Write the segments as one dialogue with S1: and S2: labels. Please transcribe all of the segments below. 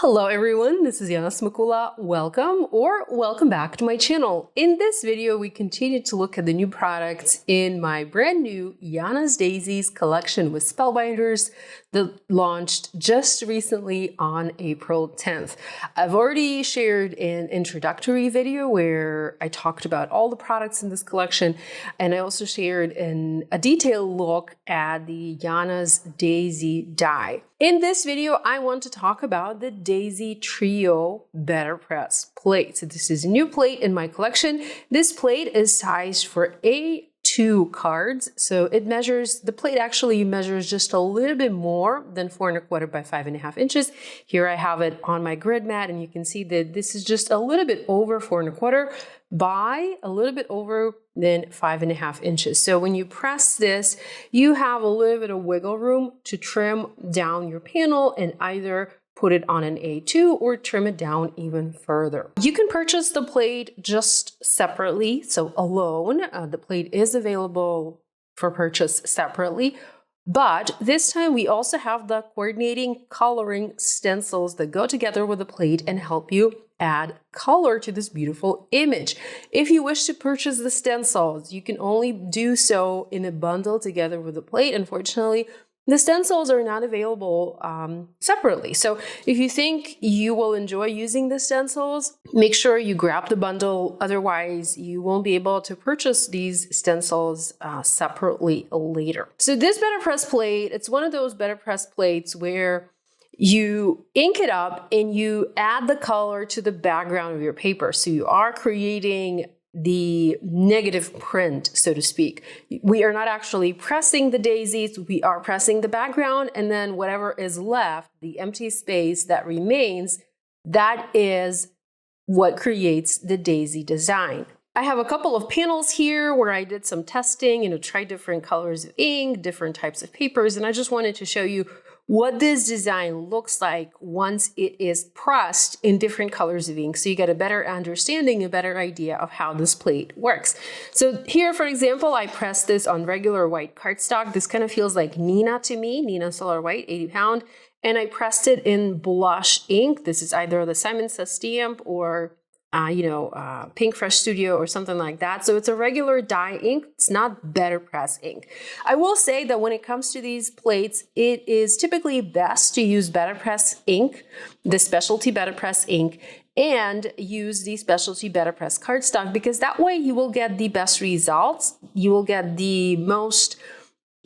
S1: Hello everyone, this is Yana Smakula. Welcome back to my channel. In this video, we continue to look at the new products in my brand new Yana's Daisies collection with Spellbinders that launched just recently on April 10th. I've already shared an introductory video where I talked about all the products in this collection, and I also shared a detailed look at the Yana's Daisy die. In this video, I want to talk about the Daisy Trio BetterPress Plate. So this is a new plate in my collection. This plate is sized for A2 cards. So the plate actually measures just a little bit more than 4¼ by 5½ inches. Here I have it on my grid mat, and you can see that this is just a little bit over 4¼ by a little bit over than 5½ inches. So when you press this, you have a little bit of wiggle room to trim down your panel and either put it on an A2 or trim it down even further. You can purchase the plate just separately, so alone. The plate is available for purchase separately. But this time we also have the coordinating coloring stencils that go together with the plate and help you add color to this beautiful image. If you wish to purchase the stencils, you can only do so in a bundle together with the plate. Unfortunately, the stencils are not available separately. So if you think you will enjoy using the stencils, make sure you grab the bundle. Otherwise, you won't be able to purchase these stencils separately later. So this BetterPress plate, it's one of those BetterPress plates where you ink it up and you add the color to the background of your paper. So you are creating the negative print, so to speak. We are not actually pressing the daisies, we are pressing the background, and then whatever is left, the empty space that remains, that is what creates the daisy design. I have a couple of panels here where I did some testing, tried different colors of ink, different types of papers, and I just wanted to show you what this design looks like once it is pressed in different colors of ink, so you get a better understanding, a better idea of how this plate works. So here, for example, I pressed this on regular white cardstock. This kind of feels like Nina to me, Nina Solar White, 80 pound, and I pressed it in blush ink. This is either the Simon Says stamp or Pink Fresh Studio or something like that. So it's a regular dye ink. It's not BetterPress ink. I will say that when it comes to these plates, it is typically best to use BetterPress ink, the specialty BetterPress ink, and use the specialty BetterPress cardstock, because that way you will get the best results. You will get the most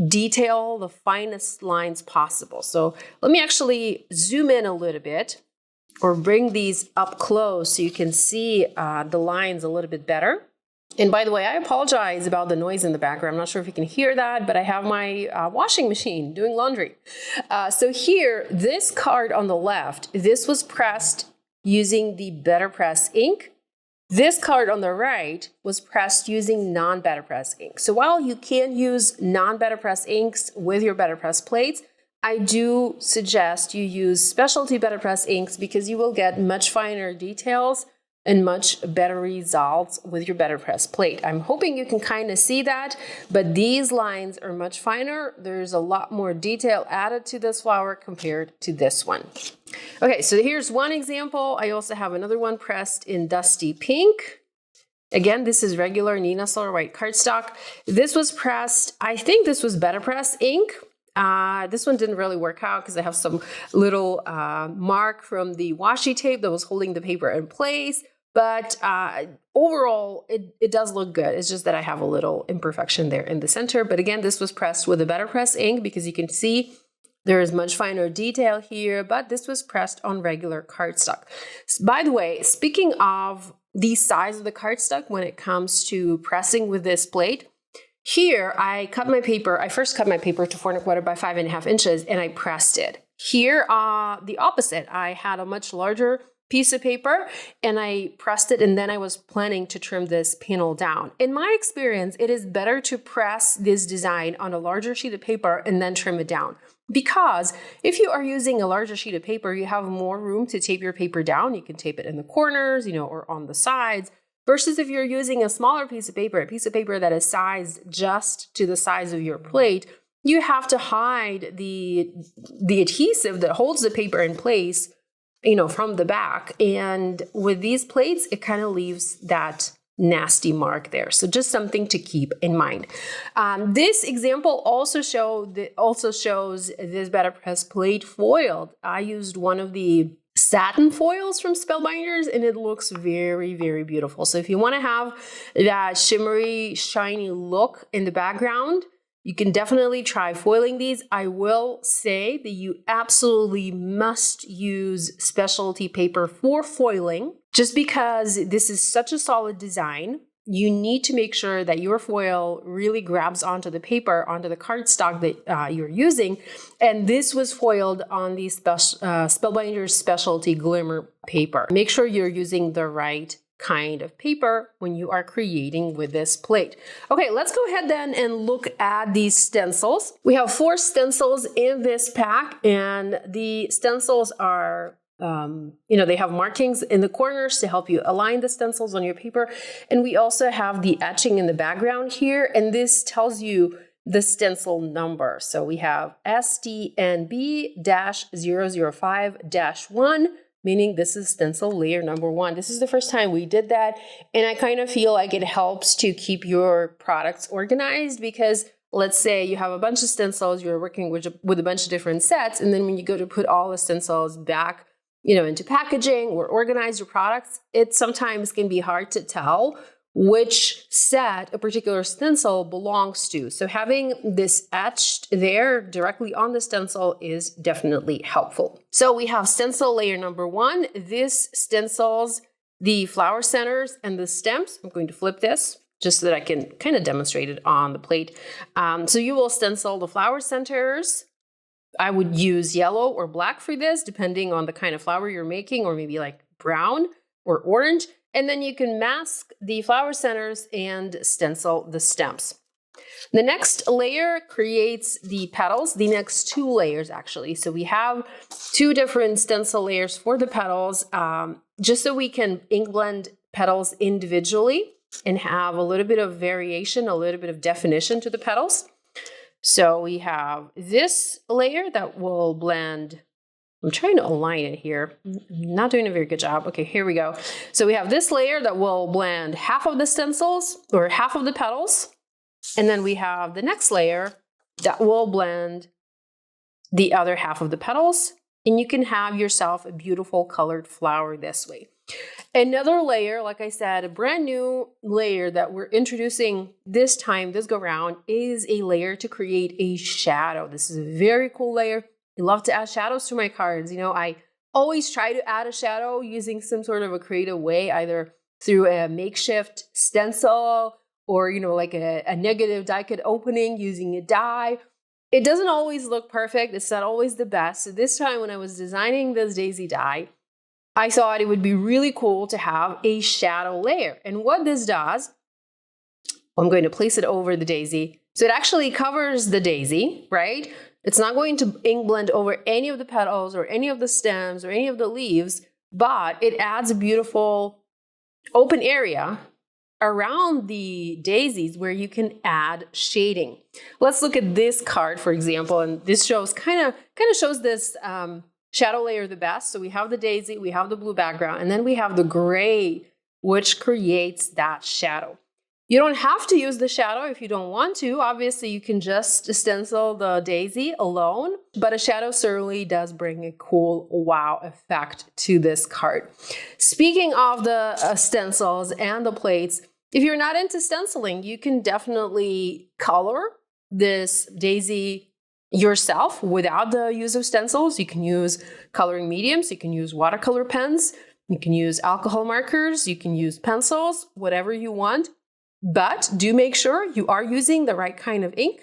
S1: detail, the finest lines possible. So let me actually zoom in a little bit, or bring these up close so you can see the lines a little bit better. And by the way, I apologize about the noise in the background. I'm not sure if you can hear that, but I have my washing machine doing laundry. So here, this card on the left, this was pressed using the BetterPress ink. This card on the right was pressed using non-BetterPress ink. So while you can use non-BetterPress inks with your BetterPress plates, I do suggest you use specialty BetterPress inks because you will get much finer details and much better results with your BetterPress plate. I'm hoping you can kind of see that, but these lines are much finer. There's a lot more detail added to this flower compared to this one. Okay, so here's one example. I also have another one pressed in Dusty Pink. Again, this is regular Nina Solar White cardstock. This was pressed, I think this was BetterPress ink. This one didn't really work out because I have some little mark from the washi tape that was holding the paper in place. But overall, it does look good. It's just that I have a little imperfection there in the center. But again, this was pressed with a BetterPress ink because you can see there is much finer detail here, but this was pressed on regular cardstock. By the way, speaking of the size of the cardstock when it comes to pressing with this plate, here, I first cut my paper to 4¼ by 5½ inches, and I pressed it. Here, the opposite. I had a much larger piece of paper, and I pressed it, and then I was planning to trim this panel down. In my experience, it is better to press this design on a larger sheet of paper and then trim it down. Because if you are using a larger sheet of paper, you have more room to tape your paper down. You can tape it in the corners, or on the sides. Versus if you're using a smaller piece of paper, a piece of paper that is sized just to the size of your plate, you have to hide the adhesive that holds the paper in place from the back. And with these plates, it kind of leaves that nasty mark there. So just something to keep in mind. This example also shows this BetterPress plate foiled. I used one of the satin foils from Spellbinders, and it looks very, very beautiful. So if you want to have that shimmery, shiny look in the background, you can definitely try foiling these. I will say that you absolutely must use specialty paper for foiling, just because this is such a solid design. You need to make sure that your foil really grabs onto the paper, onto the cardstock that you're using. And this was foiled on the Spellbinders specialty glimmer paper. Make sure you're using the right kind of paper when you are creating with this plate. Okay, let's go ahead then and look at these stencils. We have 4 stencils in this pack, and the stencils are they have markings in the corners to help you align the stencils on your paper. And we also have the etching in the background here, and this tells you the stencil number. So we have STNB-005-1, meaning this is stencil layer number 1. This is the first time we did that, and I kind of feel like it helps to keep your products organized, because let's say you have a bunch of stencils, you're working with a bunch of different sets, and then when you go to put all the stencils back into packaging or organize your products, it sometimes can be hard to tell which set a particular stencil belongs to. So having this etched there directly on the stencil is definitely helpful. So we have stencil layer number 1. This stencils the flower centers and the stems. I'm going to flip this just so that I can kind of demonstrate it on the plate. So you will stencil the flower centers. I would use yellow or black for this, depending on the kind of flower you're making, or maybe like brown or orange. And then you can mask the flower centers and stencil the stems. The next layer creates the petals, the next 2 layers actually. So we have 2 different stencil layers for the petals, just so we can ink blend petals individually and have a little bit of variation, a little bit of definition to the petals. So we have this layer that will blend. I'm trying to align it here. I'm not doing a very good job. Okay, here we go. So we have this layer that will blend half of the stencils or half of the petals. And then we have the next layer that will blend the other half of the petals. And you can have yourself a beautiful colored flower this way. Another layer, like I said, a brand new layer that we're introducing this go round, is a layer to create a shadow. This is a very cool layer. I love to add shadows to my cards. I always try to add a shadow using some sort of a creative way, either through a makeshift stencil or, like a negative die cut opening using a die. It doesn't always look perfect. It's not always the best. So this time when I was designing this daisy die, I thought it would be really cool to have a shadow layer. And what this does, I'm going to place it over the daisy. So it actually covers the daisy, right? It's not going to ink blend over any of the petals or any of the stems or any of the leaves, but it adds a beautiful open area around the daisies where you can add shading. Let's look at this card, for example, and this shows kind of shows this shadow layer the best. So we have the daisy, we have the blue background, and then we have the gray, which creates that shadow. You don't have to use the shadow if you don't want to. Obviously, you can just stencil the daisy alone, but a shadow certainly does bring a cool wow effect to this card. Speaking of the stencils and the plates, if you're not into stenciling, you can definitely color this daisy yourself without the use of stencils. You can use coloring mediums, you can use watercolor pens, you can use alcohol markers, you can use pencils, whatever you want. But do make sure you are using the right kind of ink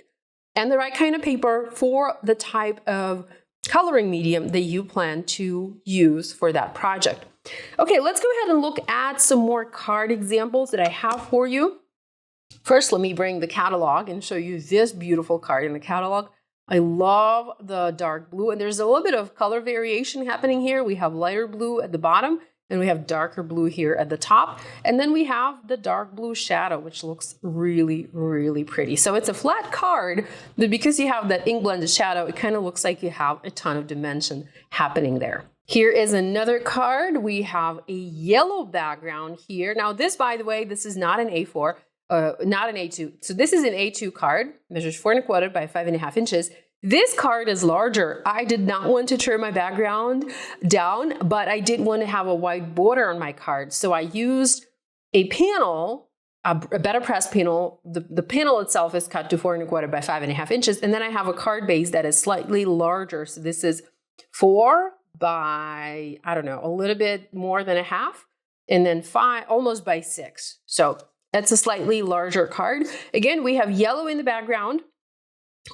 S1: and the right kind of paper for the type of coloring medium that you plan to use for that project. Okay, let's go ahead and look at some more card examples that I have for you. First, let me bring the catalog and show you this beautiful card in the catalog. I love the dark blue, and there's a little bit of color variation happening here. We have lighter blue at the bottom, and we have darker blue here at the top. And then we have the dark blue shadow, which looks really, really pretty. So it's a flat card, but because you have that ink blended shadow, it kind of looks like you have a ton of dimension happening there. Here is another card. We have a yellow background here. Now this, by the way, this is not an A4, not an A2. So this is an A2 card, measures 4¼ by 5½ inches. This card is larger. I did not want to trim my background down, but I did want to have a white border on my card. So I used a panel, a BetterPress panel. The panel itself is cut to 4¼ by 5½ inches. And then I have a card base that is slightly larger. So this is 4 by, I don't know, a little bit more than a half, and then 5, almost by 6. So that's a slightly larger card. Again, we have yellow in the background.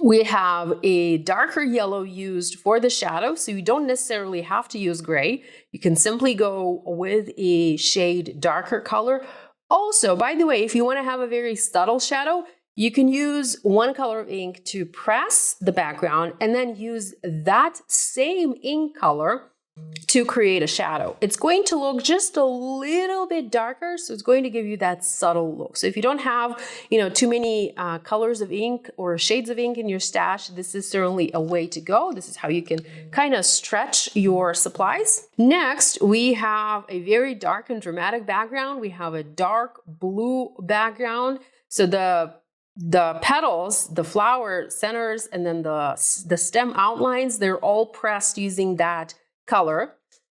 S1: We have a darker yellow used for the shadow, so you don't necessarily have to use gray. You can simply go with a shade darker color. Also, by the way, if you want to have a very subtle shadow, you can use one color of ink to press the background and then use that same ink color to create a shadow. It's going to look just a little bit darker, so it's going to give you that subtle look. So if you don't have, too many colors of ink or shades of ink in your stash, this is certainly a way to go. This is how you can kind of stretch your supplies. Next, we have a very dark and dramatic background. We have a dark blue background. So the petals, the flower centers, and then the stem outlines, they're all pressed using that color.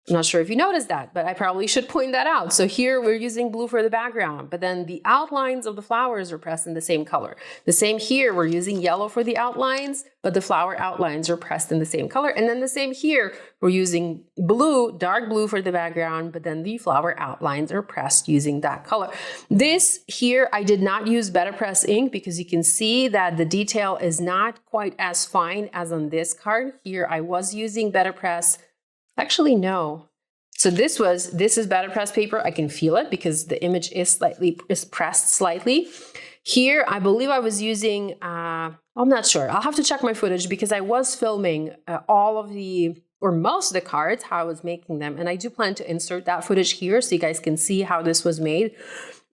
S1: I'm not sure if you noticed that, but I probably should point that out. So here we're using blue for the background, but then the outlines of the flowers are pressed in the same color. The same here, we're using yellow for the outlines, but the flower outlines are pressed in the same color. And then the same here, we're using blue, dark blue for the background, but then the flower outlines are pressed using that color. This here, I did not use BetterPress ink because you can see that the detail is not quite as fine as on this card. Here I was using BetterPress. Actually, no. So this is BetterPress paper. I can feel it because the image is pressed slightly. Here, I believe I was using, I'm not sure. I'll have to check my footage because I was filming all of or most of the cards, how I was making them. And I do plan to insert that footage here so you guys can see how this was made.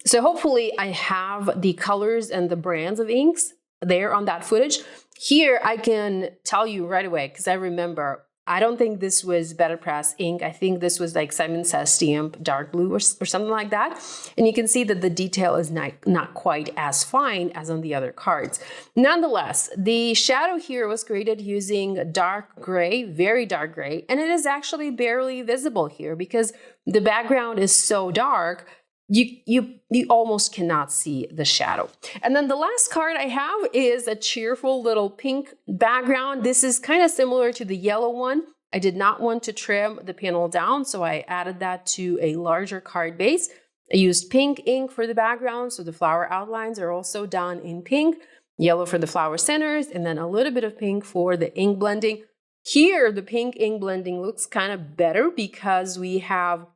S1: So hopefully I have the colors and the brands of inks there on that footage. Here, I can tell you right away because I remember, I don't think this was BetterPress ink. I think this was like Simon Says stamp, dark blue or something like that. And you can see that the detail is not quite as fine as on the other cards. Nonetheless, the shadow here was created using dark gray, very dark gray, and it is actually barely visible here because the background is so dark. You almost cannot see the shadow. And then the last card I have is a cheerful little pink background. This is kind of similar to the yellow one. I did not want to trim the panel down, so I added that to a larger card base. I used pink ink for the background, so the flower outlines are also done in pink, yellow for the flower centers, and then a little bit of pink for the ink blending. Here, the pink ink blending looks kind of better because we have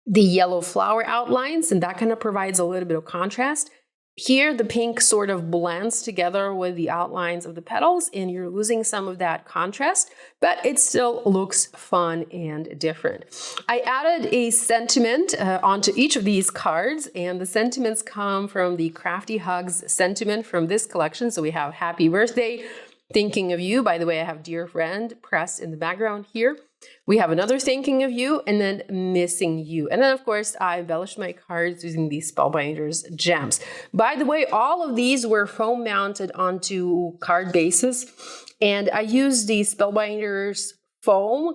S1: the yellow flower outlines, and that kind of provides a little bit of contrast. Here, the pink sort of blends together with the outlines of the petals, and you're losing some of that contrast, but it still looks fun and different. I added a sentiment onto each of these cards, and the sentiments come from the Crafty Hugs sentiment from this collection. So we have happy birthday, thinking of you. By the way, I have dear friend pressed in the background here. We have another thinking of you, and then missing you. And then, of course, I embellished my cards using these Spellbinders gems. By the way, all of these were foam mounted onto card bases, and I used the Spellbinders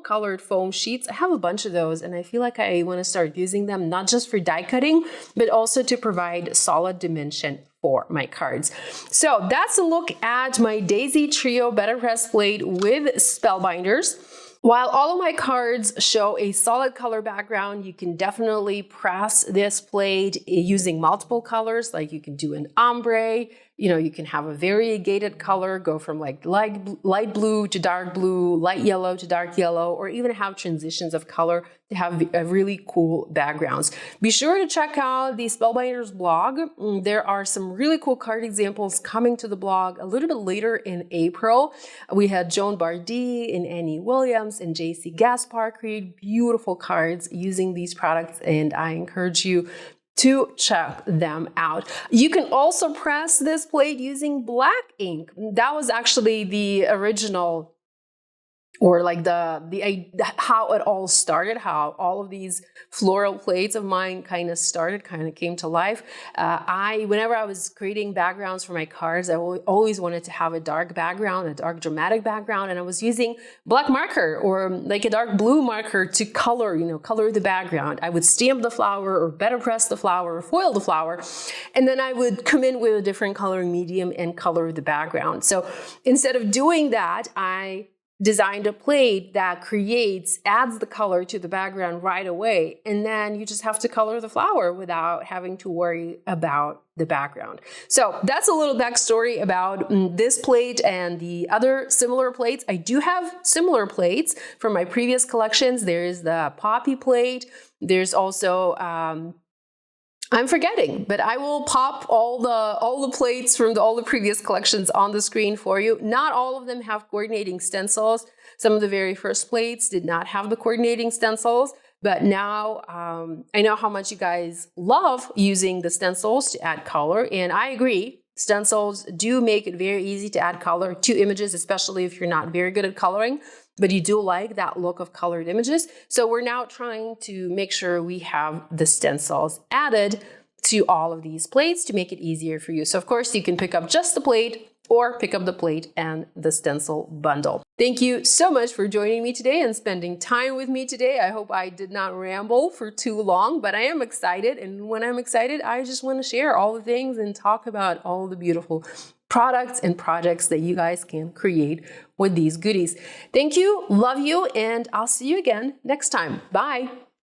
S1: colored foam sheets. I have a bunch of those, and I feel like I want to start using them not just for die cutting, but also to provide solid dimension for my cards. So that's a look at my Daisy Trio BetterPress Plate with Spellbinders. While all of my cards show a solid color background, you can definitely press this plate using multiple colors. Like you can do an ombre, you can have a variegated color, go from like light blue to dark blue, light yellow to dark yellow, or even have transitions of color to have really cool backgrounds. Be sure to check out the Spellbinders blog. There are some really cool card examples coming to the blog a little bit later in April. We had Joan Bardee and Annie Williams and JC Gaspar create beautiful cards using these products, and I encourage you to check them out. You can also press this plate using black ink. That was actually the original or like how it all started, how all of these floral plates of mine kind of came to life. Whenever I was creating backgrounds for my cards, I always wanted to have a dark background, a dark dramatic background, and I was using black marker or like a dark blue marker to color the background. I would stamp the flower or BetterPress the flower or foil the flower, and then I would come in with a different coloring medium and color the background. So instead of doing that, I designed a plate that adds the color to the background right away. And then you just have to color the flower without having to worry about the background. So that's a little backstory about this plate and the other similar plates. I do have similar plates from my previous collections. There's the poppy plate. There's also, I'm forgetting, but I will pop all the plates from all the previous collections on the screen for you. Not all of them have coordinating stencils. Some of the very first plates did not have the coordinating stencils, but now I know how much you guys love using the stencils to add color, and I agree. Stencils do make it very easy to add color to images, especially if you're not very good at coloring, but you do like that look of colored images. So we're now trying to make sure we have the stencils added to all of these plates to make it easier for you. So of course you can pick up just the plate or pick up the plate and the stencil bundle. Thank you so much for joining me today and spending time with me today. I hope I did not ramble for too long, but I am excited. And when I'm excited, I just want to share all the things and talk about all the beautiful products and projects that you guys can create with these goodies. Thank you, love you, and I'll see you again next time. Bye.